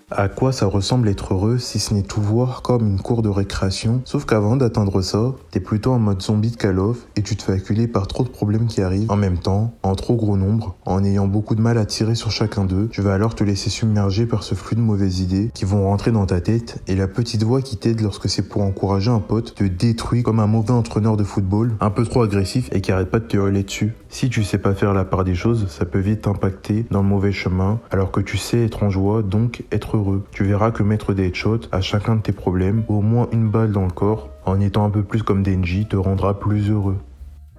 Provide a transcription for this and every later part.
À quoi ça ressemble être heureux si ce n'est tout voir comme une cour de récréation? Sauf qu'avant d'atteindre ça, t'es plutôt en mode zombie de Call of et tu te fais acculer par trop de problèmes qui arrivent en même temps, en trop gros nombre, en ayant beaucoup de mal à tirer sur chacun d'eux. Tu vas alors te laisser submerger par ce flux de mauvaises idées qui vont rentrer dans ta tête et la petite voix qui t'aide lorsque c'est pour encourager un pote te détruit comme un mauvais entraîneur de football, un peu trop agressif et qui arrête pas de te hurler dessus. Si tu sais pas faire la part des choses, ça peut vite t'impacter dans le mauvais chemin alors que tu sais être en joie, donc être heureux. Tu verras que mettre des headshots à chacun de tes problèmes, au moins une balle dans le corps, en étant un peu plus comme Denji, te rendra plus heureux.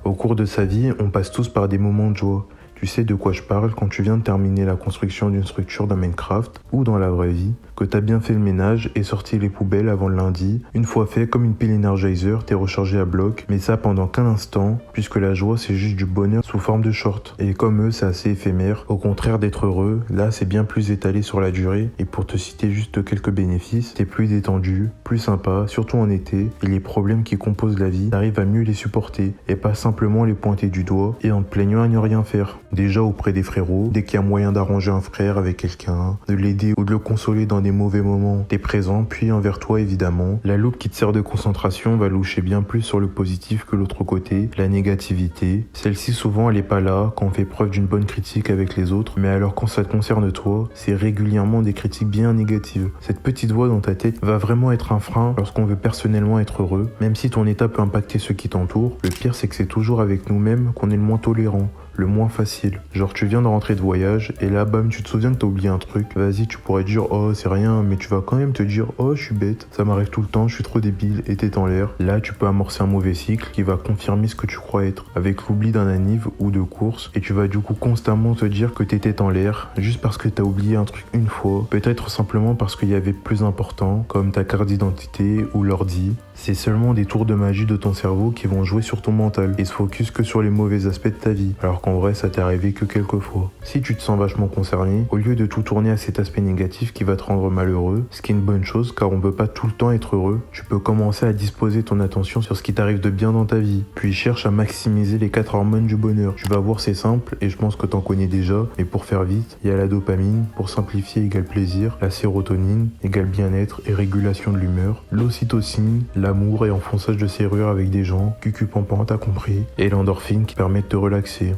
Au cours de sa vie, on passe tous par des moments de joie. Tu sais de quoi je parle quand tu viens de terminer la construction d'une structure dans Minecraft ou dans la vraie vie, que t'as bien fait le ménage et sorti les poubelles avant le lundi. Une fois fait, comme une pile Energizer, t'es rechargé à bloc, mais ça pendant qu'un instant, puisque la joie c'est juste du bonheur sous forme de short. Et comme eux, c'est assez éphémère. Au contraire d'être heureux, là c'est bien plus étalé sur la durée, et pour te citer juste quelques bénéfices, t'es plus détendu, plus sympa, surtout en été, et les problèmes qui composent la vie, t'arrives à mieux les supporter, et pas simplement les pointer du doigt, et en te plaignant à ne rien faire. Déjà auprès des frérots, dès qu'il y a moyen d'arranger un frère avec quelqu'un, de l'aider ou de le consoler dans des mauvais moments, t'es présent, puis envers toi évidemment. La loupe qui te sert de concentration va loucher bien plus sur le positif que l'autre côté, la négativité. Celle-ci souvent elle est pas là quand on fait preuve d'une bonne critique avec les autres, mais alors quand ça te concerne toi, c'est régulièrement des critiques bien négatives. Cette petite voix dans ta tête va vraiment être un frein lorsqu'on veut personnellement être heureux, même si ton état peut impacter ceux qui t'entourent. Le pire c'est que c'est toujours avec nous-mêmes qu'on est le moins tolérant, le moins facile. Genre tu viens de rentrer de voyage et là bam tu te souviens que t'as oublié un truc. Vas-y tu pourrais dire oh c'est rien, mais tu vas quand même te dire oh je suis bête, ça m'arrive tout le temps, je suis trop débile et t'es en l'air. Là tu peux amorcer un mauvais cycle qui va confirmer ce que tu crois être, avec l'oubli d'un anniv ou de course, et tu vas du coup constamment te dire que t'étais en l'air juste parce que t'as oublié un truc une fois, peut-être simplement parce qu'il y avait plus important comme ta carte d'identité ou l'ordi. C'est seulement des tours de magie de ton cerveau qui vont jouer sur ton mental et se focus que sur les mauvais aspects de ta vie, alors qu'en vrai ça t'est arrivé que quelques fois. Si tu te sens vachement concerné, au lieu de tout tourner à cet aspect négatif qui va te rendre malheureux, ce qui est une bonne chose car on peut pas tout le temps être heureux, tu peux commencer à disposer ton attention sur ce qui t'arrive de bien dans ta vie, puis cherche à maximiser les 4 hormones du bonheur. Tu vas voir c'est simple et je pense que t'en connais déjà, mais pour faire vite, il y a la dopamine, pour simplifier égale plaisir, la sérotonine égale bien-être et régulation de l'humeur, l'ocytocine, l'amour et enfonçage de serrure avec des gens, cucu-pampant t'as compris, et l'endorphine qui permet de te relaxer.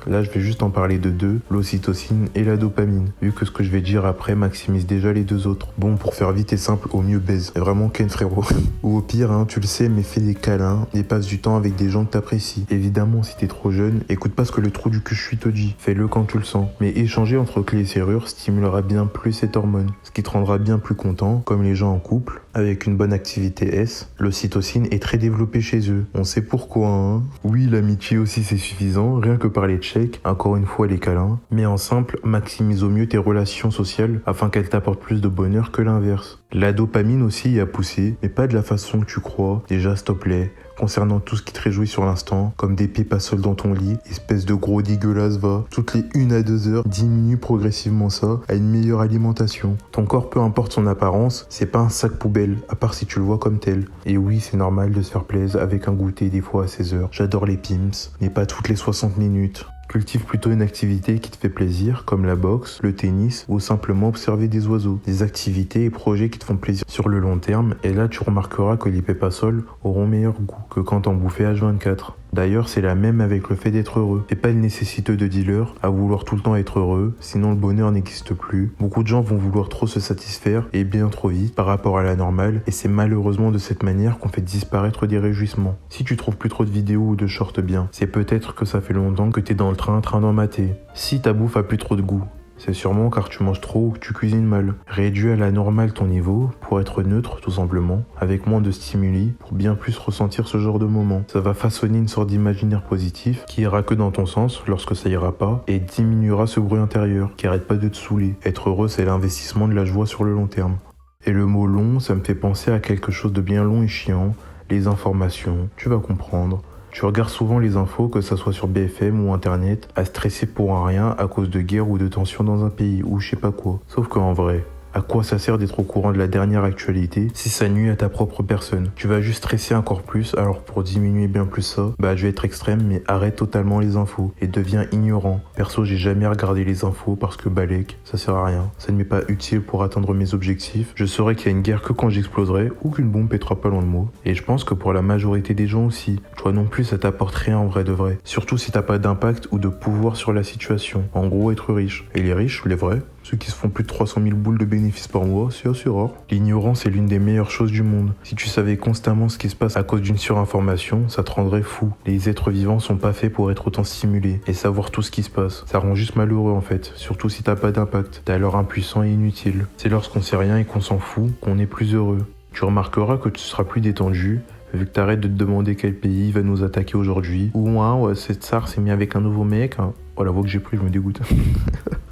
Là, je vais juste en parler de deux, l'ocytocine et la dopamine, vu que ce que je vais dire après maximise déjà les deux autres. Bon, pour faire vite et simple, au mieux baise. Vraiment Ken frérot. Ou au pire, hein, tu le sais, mais fais des câlins et passe du temps avec des gens que t'apprécies. Évidemment, si t'es trop jeune, écoute pas ce que le trou du cul je suis te dit. Fais-le quand tu le sens. Mais échanger entre clés et serrures stimulera bien plus cette hormone, ce qui te rendra bien plus content, comme les gens en couple, avec une bonne activité S. L'ocytocine est très développée chez eux. On sait pourquoi, hein. Oui, l'amitié aussi c'est suffisant, rien que parler de chèque, encore une fois les câlins. Mais en simple, maximise au mieux tes relations sociales afin qu'elles t'apportent plus de bonheur que l'inverse. La dopamine aussi y a poussé, mais pas de la façon que tu crois. Déjà, s'il te plaît, concernant tout ce qui te réjouit sur l'instant, comme des pépes seuls dans ton lit, espèce de gros dégueulasse va, toutes les 1 à 2 heures, diminue progressivement ça à une meilleure alimentation. Ton corps, peu importe son apparence, c'est pas un sac poubelle, à part si tu le vois comme tel. Et oui, c'est normal de se faire plaisir avec un goûter des fois à 16 heures. J'adore les Pim's, mais pas toutes les 60 minutes. Cultive plutôt une activité qui te fait plaisir, comme la boxe, le tennis ou simplement observer des oiseaux. Des activités et projets qui te font plaisir sur le long terme, et là tu remarqueras que les pépasols auront meilleur goût que quand t'en bouffais H24. D'ailleurs, c'est la même avec le fait d'être heureux. C'est pas une nécessité de dealer à vouloir tout le temps être heureux, sinon le bonheur n'existe plus. Beaucoup de gens vont vouloir trop se satisfaire et bien trop vite par rapport à la normale, et c'est malheureusement de cette manière qu'on fait disparaître des réjouissements. Si tu trouves plus trop de vidéos ou de shorts bien, c'est peut-être que ça fait longtemps que t'es dans le train d'en mater. Si ta bouffe a plus trop de goût, c'est sûrement car tu manges trop ou que tu cuisines mal. Réduis à la normale ton niveau pour être neutre tout simplement, avec moins de stimuli pour bien plus ressentir ce genre de moment. Ça va façonner une sorte d'imaginaire positif qui ira que dans ton sens lorsque ça ira pas et diminuera ce bruit intérieur qui arrête pas de te saouler. Être heureux, c'est l'investissement de la joie sur le long terme. Et le mot long, ça me fait penser à quelque chose de bien long et chiant, les informations, tu vas comprendre. Tu regardes souvent les infos, que ça soit sur BFM ou internet, à stresser pour un rien à cause de guerre ou de tension dans un pays ou je sais pas quoi. Sauf qu'en vrai, À quoi ça sert d'être au courant de la dernière actualité si ça nuit à ta propre personne? Tu vas juste stresser encore plus, alors pour diminuer bien plus ça, je vais être extrême, mais arrête totalement les infos et deviens ignorant. Perso, j'ai jamais regardé les infos parce que balèque, ça sert à rien. Ça ne m'est pas utile pour atteindre mes objectifs. Je saurais qu'il y a une guerre que quand j'exploserai ou qu'une bombe pètera pas loin de moi. Et je pense que pour la majorité des gens aussi, toi non plus ça t'apporte rien en vrai de vrai. Surtout si t'as pas d'impact ou de pouvoir sur la situation. En gros, être riche. Et les riches, les vrais, ceux qui se font plus de 300 000 boules de bénéfices par mois, c'est assez rare. L'ignorance est l'une des meilleures choses du monde. Si tu savais constamment ce qui se passe à cause d'une surinformation, ça te rendrait fou. Les êtres vivants sont pas faits pour être autant stimulés et savoir tout ce qui se passe. Ça rend juste malheureux en fait, surtout si t'as pas d'impact. T'es alors impuissant et inutile. C'est lorsqu'on sait rien et qu'on s'en fout qu'on est plus heureux. Tu remarqueras que tu seras plus détendu, vu que t'arrêtes de te demander quel pays va nous attaquer aujourd'hui. Ou ouais, cette tsar s'est mis avec un nouveau mec. Oh, la voix que j'ai pris, je me dégoûte.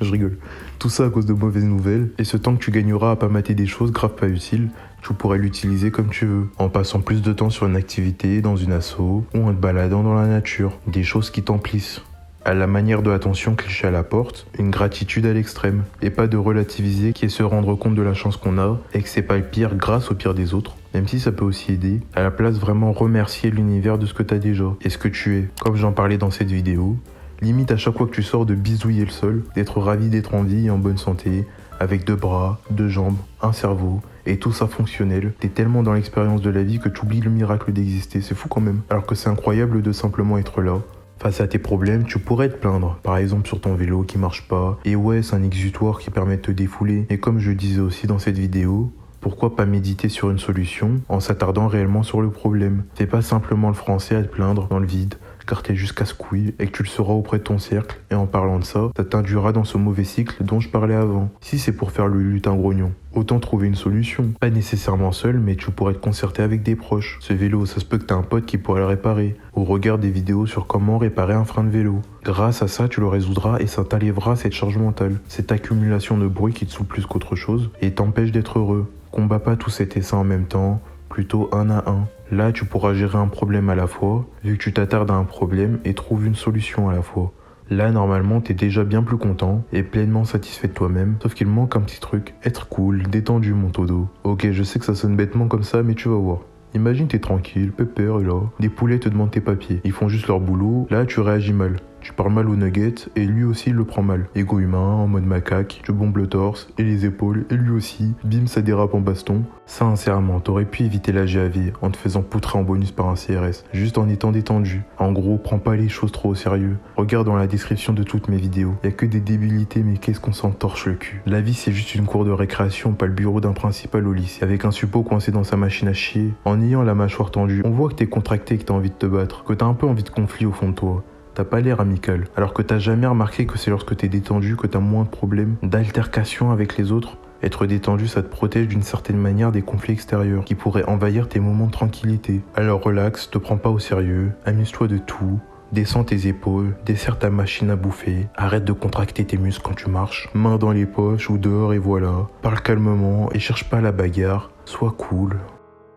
Je rigole. Tout ça à cause de mauvaises nouvelles. Et ce temps que tu gagneras à pas mater des choses grave pas utiles, tu pourrais l'utiliser comme tu veux. En passant plus de temps sur une activité, dans une asso, ou en te baladant dans la nature. Des choses qui t'emplissent. À la manière de l'attention cliché à la porte, une gratitude à l'extrême. Et pas de relativiser qui est se rendre compte de la chance qu'on a et que c'est pas le pire grâce au pire des autres. Même si ça peut aussi aider, à la place vraiment remercier l'univers de ce que t'as déjà et ce que tu es. Comme j'en parlais dans cette vidéo, limite à chaque fois que tu sors de bisouiller le sol, d'être ravi d'être en vie et en bonne santé, avec 2 bras, 2 jambes, un cerveau, et tout ça fonctionnel. T'es tellement dans l'expérience de la vie que tu oublies le miracle d'exister, c'est fou quand même. Alors que c'est incroyable de simplement être là. Face à tes problèmes, tu pourrais te plaindre, par exemple sur ton vélo qui marche pas, et ouais, c'est un exutoire qui permet de te défouler. Et comme je disais aussi dans cette vidéo, pourquoi pas méditer sur une solution en s'attardant réellement sur le problème? Fais pas simplement le français à te plaindre dans le vide, car t'es juste casse-couille et que tu le sauras auprès de ton cercle, et en parlant de ça, ça t'induira dans ce mauvais cycle dont je parlais avant. Si c'est pour faire le lutin grognon, autant trouver une solution. Pas nécessairement seul, mais tu pourrais te concerter avec des proches. Ce vélo, ça se peut que t'as un pote qui pourrait le réparer, ou regarde des vidéos sur comment réparer un frein de vélo. Grâce à ça, tu le résoudras et ça t'enlèvera cette charge mentale, cette accumulation de bruit qui te saoule plus qu'autre chose et t'empêche d'être heureux. Combat pas tous cet essaim en même temps, plutôt un à un. Là, tu pourras gérer un problème à la fois, vu que tu t'attardes à un problème et trouves une solution à la fois. Là, normalement, t'es déjà bien plus content et pleinement satisfait de toi-même, sauf qu'il manque un petit truc, être cool, détendu mon todo. Ok, je sais que ça sonne bêtement comme ça, mais tu vas voir. Imagine t'es tranquille, pépère est là, des poulets te demandent tes papiers, ils font juste leur boulot, là tu réagis mal. Tu parles mal au nugget et lui aussi il le prend mal. Égo humain, en mode macaque, tu bombes le torse et les épaules et lui aussi, bim ça dérape en baston. Sincèrement, t'aurais pu éviter la GAV en te faisant poutrer en bonus par un CRS, juste en étant détendu. En gros, prends pas les choses trop au sérieux. Regarde dans la description de toutes mes vidéos, y a que des débilités mais qu'est-ce qu'on s'en torche le cul. La vie c'est juste une cour de récréation, pas le bureau d'un principal au lycée, avec un suppôt coincé dans sa machine à chier. En ayant la mâchoire tendue, on voit que t'es contracté et que t'as envie de te battre, que t'as un peu envie de conflit au fond de toi. T'as pas l'air amical, alors que t'as jamais remarqué que c'est lorsque t'es détendu que t'as moins de problèmes, d'altercations avec les autres. Être détendu, ça te protège d'une certaine manière des conflits extérieurs qui pourraient envahir tes moments de tranquillité. Alors relax, te prends pas au sérieux, amuse-toi de tout, descends tes épaules, desserre ta machine à bouffer, arrête de contracter tes muscles quand tu marches, mains dans les poches ou dehors et voilà. Parle calmement et cherche pas la bagarre, sois cool.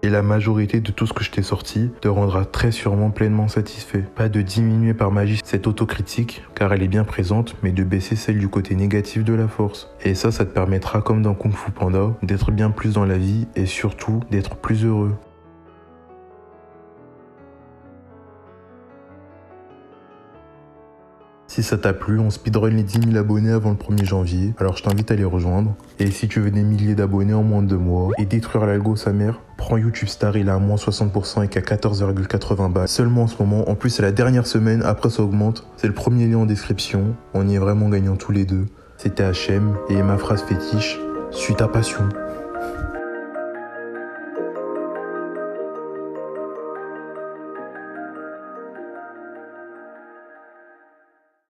Et la majorité de tout ce que je t'ai sorti te rendra très sûrement pleinement satisfait. Pas de diminuer par magie cette autocritique, car elle est bien présente, mais de baisser celle du côté négatif de la force. Et ça te permettra, comme dans Kung Fu Panda, d'être bien plus dans la vie et surtout d'être plus heureux. Si ça t'a plu, on speedrun les 10 000 abonnés avant le 1er janvier, alors je t'invite à les rejoindre. Et si tu veux des milliers d'abonnés en moins de 2 mois et détruire l'algo sa mère, prends YouTube Star, il est à moins 60% et qu'à 14,80 balles. Seulement en ce moment, en plus c'est la dernière semaine, après ça augmente. C'est le premier lien en description, on y est vraiment gagnant tous les deux. C'était HM et ma phrase fétiche, suis ta passion.